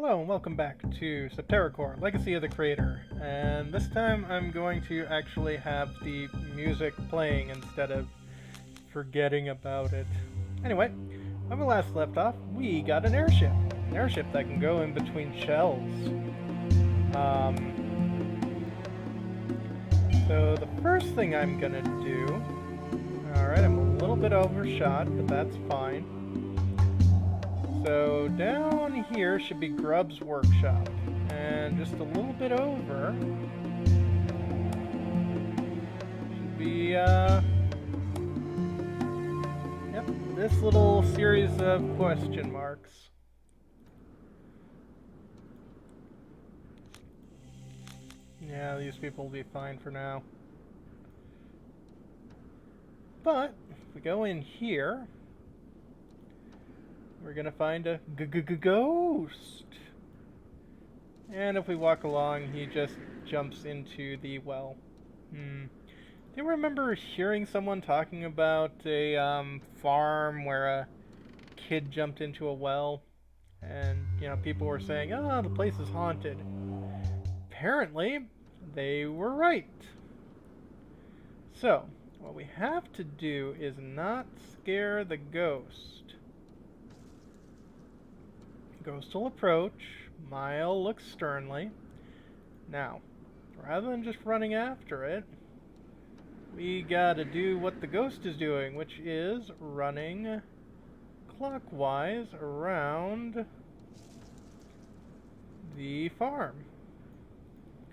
Hello and welcome back to Septerra Legacy of the Creator, and this time I'm going to actually have the music playing instead of forgetting about it. Anyway, when we last left off, we got an airship that can go in between shells. So the first thing I'm gonna do, alright, I'm a little bit overshot, but that's fine. So down here should be Grub's workshop, and just a little bit over should be, yep, this little series of question marks. Yeah, these people will be fine for now. But if we go in here, we're gonna find a ghost. And if we walk along, he just jumps into the well. Do you remember hearing someone talking about a farm where a kid jumped into a well? And, you know, people were saying, oh, the place is haunted. Apparently, they were right. So, what we have to do is not scare the ghost. Ghost will approach. Maya looks sternly. Now, rather than just running after it, we gotta do what the ghost is doing, which is running clockwise around the farm.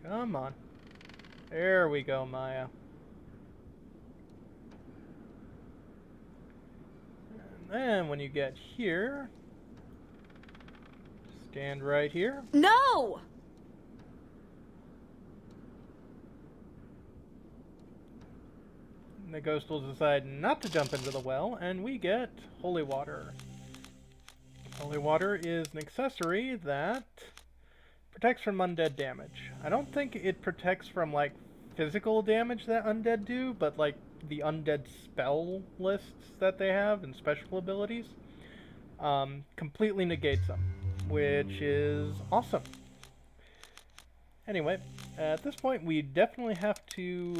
Come on. There we go, Maya. And then when you get here, stand right here. No! And the ghost will decide not to jump into the well, and we get holy water. Holy water is an accessory that protects from undead damage. I don't think it protects from, like, physical damage that undead do, but, like, the undead spell lists that they have and special abilities completely negates them, which is awesome. Anyway, at this point we definitely have to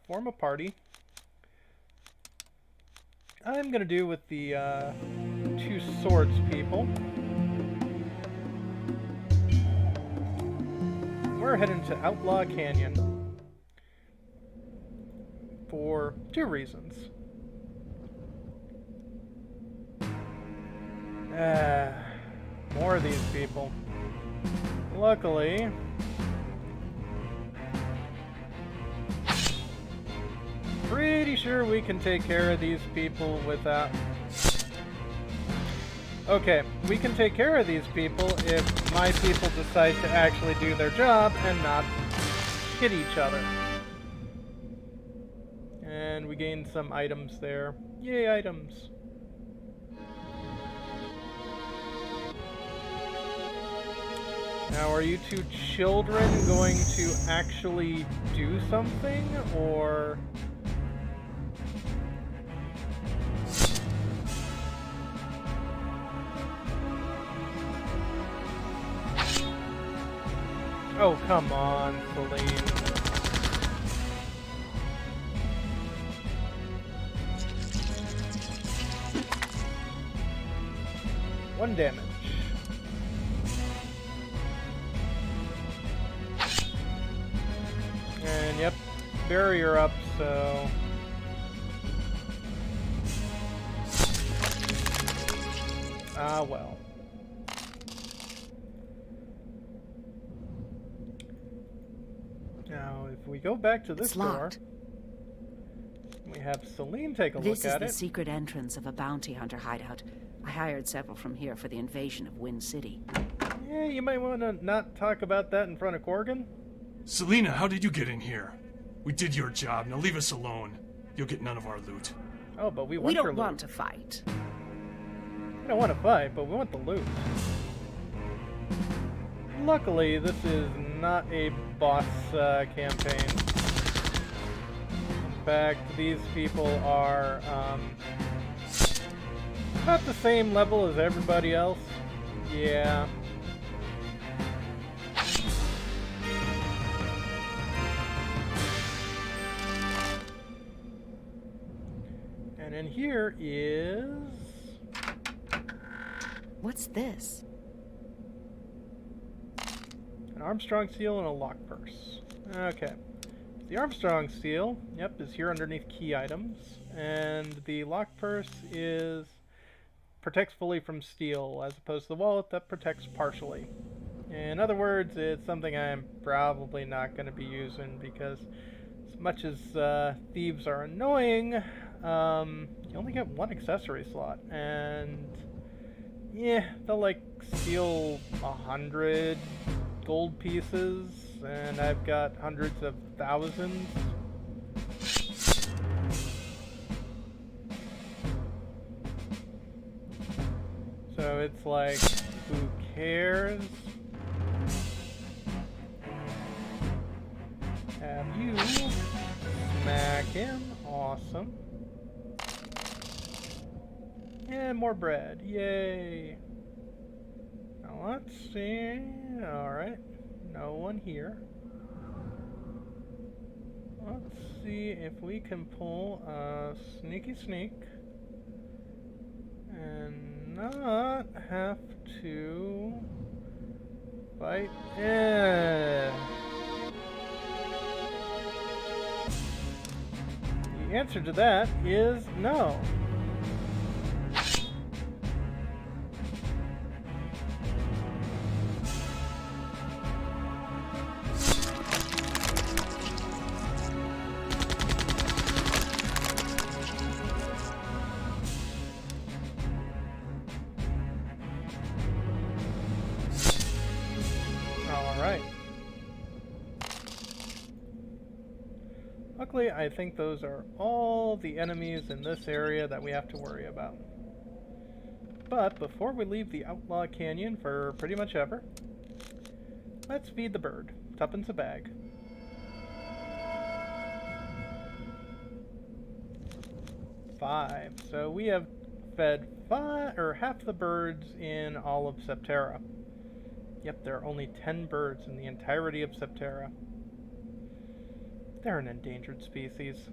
form a party. I'm gonna do with the two swords people. We're heading to Outlaw Canyon for two reasons. More of these people. Luckily, pretty sure we can take care of these people without... Okay, we can take care of these people if my people decide to actually do their job and not hit each other. And we gained some items there. Yay, items! Now, are you two children going to actually do something, or... Oh, come on, Celine. One damage. And yep, barrier up, so... Ah, well. Now, if we go back to this door, we have Celine take a look at it. This is the secret entrance of a bounty hunter hideout. I hired several from here for the invasion of Wind City. Yeah, you might want to not talk about that in front of Corgan. Selena, how did you get in here? We did your job, now leave us alone. You'll get none of our loot. Oh, but we want your loot. We don't want to fight. We don't want to fight, but we want the loot. Luckily, this is not a boss campaign. In fact, these people are about the same level as everybody else. Yeah. And here is... What's this? an Armstrong seal and a lock purse. Okay. The Armstrong seal, yep, is here underneath key items. And the lock purse is... protects fully from steal, as opposed to the wallet that protects partially. In other words, it's something I'm probably not going to be using, because as much as thieves are annoying, you only get one accessory slot, and yeah, they'll like steal 100 gold pieces, and I've got hundreds of thousands. So it's like, who cares? Have you smack him? Awesome. And more bread. Yay. Now let's see. Alright. No one here. Let's see if we can pull a sneaky sneak and not have to fight. The answer to that is no. Luckily, I think those are all the enemies in this area that we have to worry about. But before we leave the Outlaw Canyon for pretty much ever, let's feed the bird. Tuppence a bag. Five. So we have fed half the birds in all of Septerra. Yep, there are only 10 birds in the entirety of Septerra. They're an endangered species.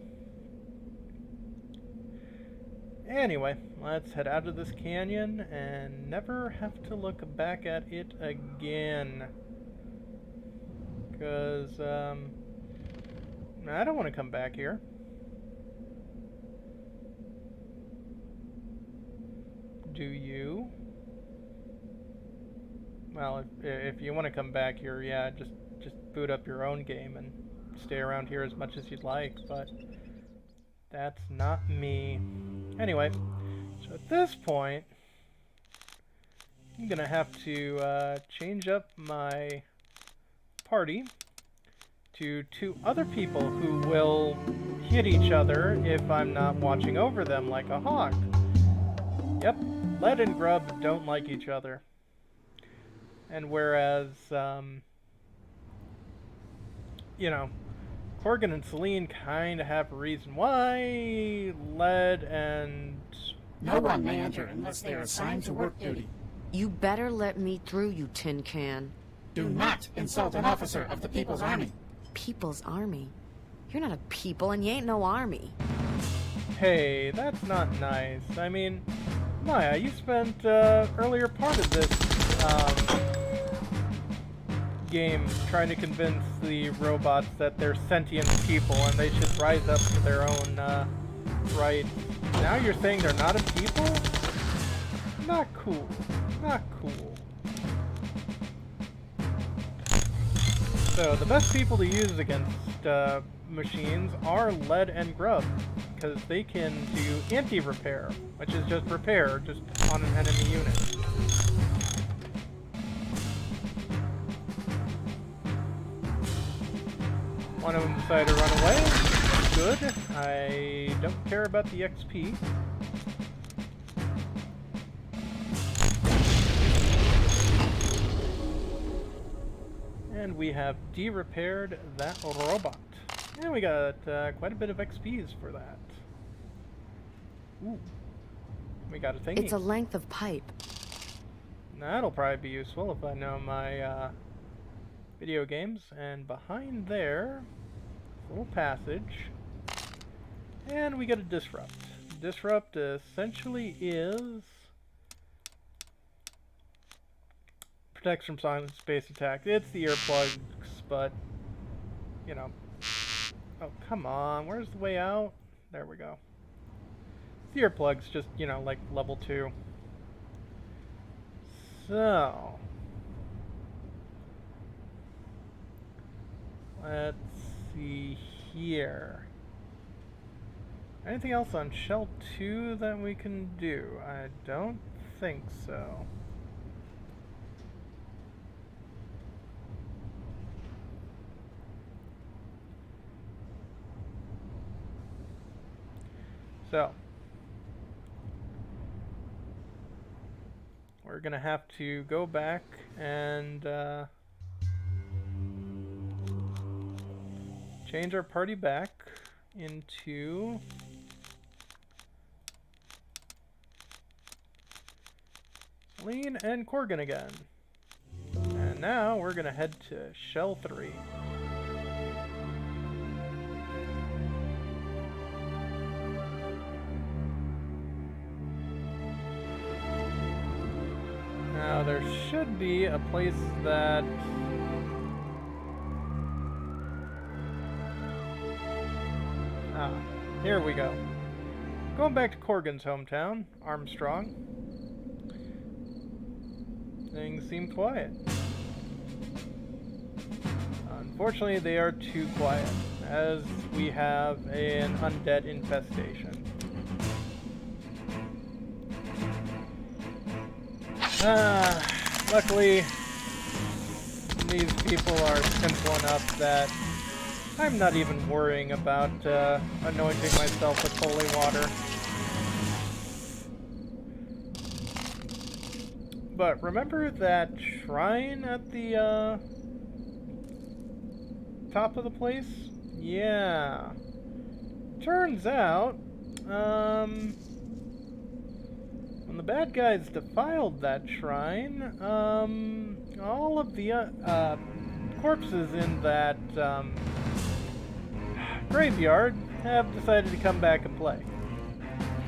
Anyway, let's head out of this canyon and never have to look back at it again. Because, I don't want to come back here. Do you? Well, if you want to come back here, yeah, just boot up your own game and stay around here as much as you'd like, but that's not me. Anyway, so at this point, I'm gonna have to change up my party to 2 other people who will hit each other if I'm not watching over them like a hawk. Yep, Lead and Grub don't like each other. And whereas, you know, Corgan and Celine kind of have a reason why, Lead and... No one may enter unless they are assigned to work duty. You better let me through, you tin can. Do not insult an officer of the People's Army. People's Army? You're not a people and you ain't no army. Hey, that's not nice. I mean, Maya, you spent earlier part of this game trying to convince the robots that they're sentient people and they should rise up to their own rights. Now you're saying they're not a people? Not cool. Not cool. So the best people to use against machines are Lead and Grub, because they can do anti-repair, which is just repair, just on an enemy unit. One of them decided to run away. Good. I don't care about the XP. And we have de-repaired that robot. And we got quite a bit of XPs for that. Ooh. We got a thingy. It's a length of pipe. That'll probably be useful if I know my video games. And behind there, a little passage. And we get a disrupt. disrupt essentially is protects from silent space attack. It's the earplugs, but you know. Oh, come on. Where's the way out? There we go. The earplugs, just, you know, like level 2. So, let's see here. Anything else on Shell 2 that we can do? I don't think so. So, we're gonna have to go back and change our party back into Lean and Corgan again. And now we're gonna head to Shell 3. Now there should be a place that here we go. Going back to Corgan's hometown, Armstrong. Things seem quiet. Unfortunately, they are too quiet, as we have an undead infestation. Luckily, these people are simple enough that I'm not even worrying about anointing myself with holy water. But remember that shrine at the top of the place? Yeah. Turns out, when the bad guys defiled that shrine, all of the corpses in that graveyard have decided to come back and play.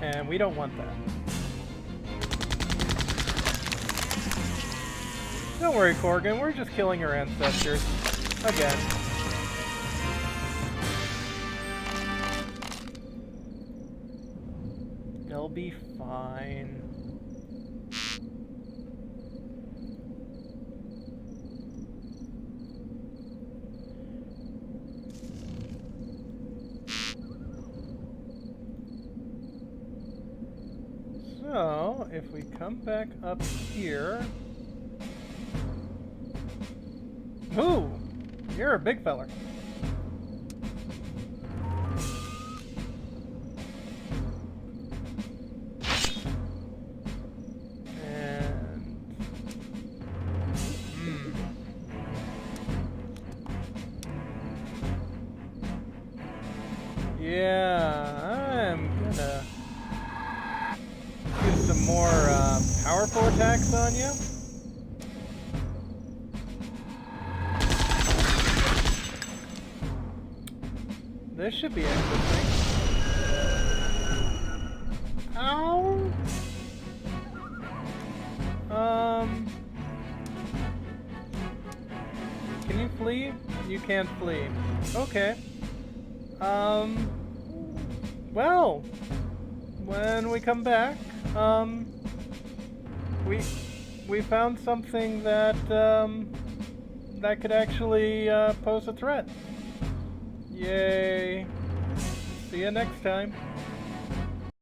And we don't want that. Don't worry, Corgan, we're just killing your ancestors. Again. They'll be fine. So, if we come back up here... Ooh! You're a big feller. And... Yeah, I'm gonna do some more powerful attacks on you. This should be interesting. Ow! Can you flee? You can't flee. Okay. Well, when we come back, we found something that, that could actually, pose a threat. Yay. See you next time.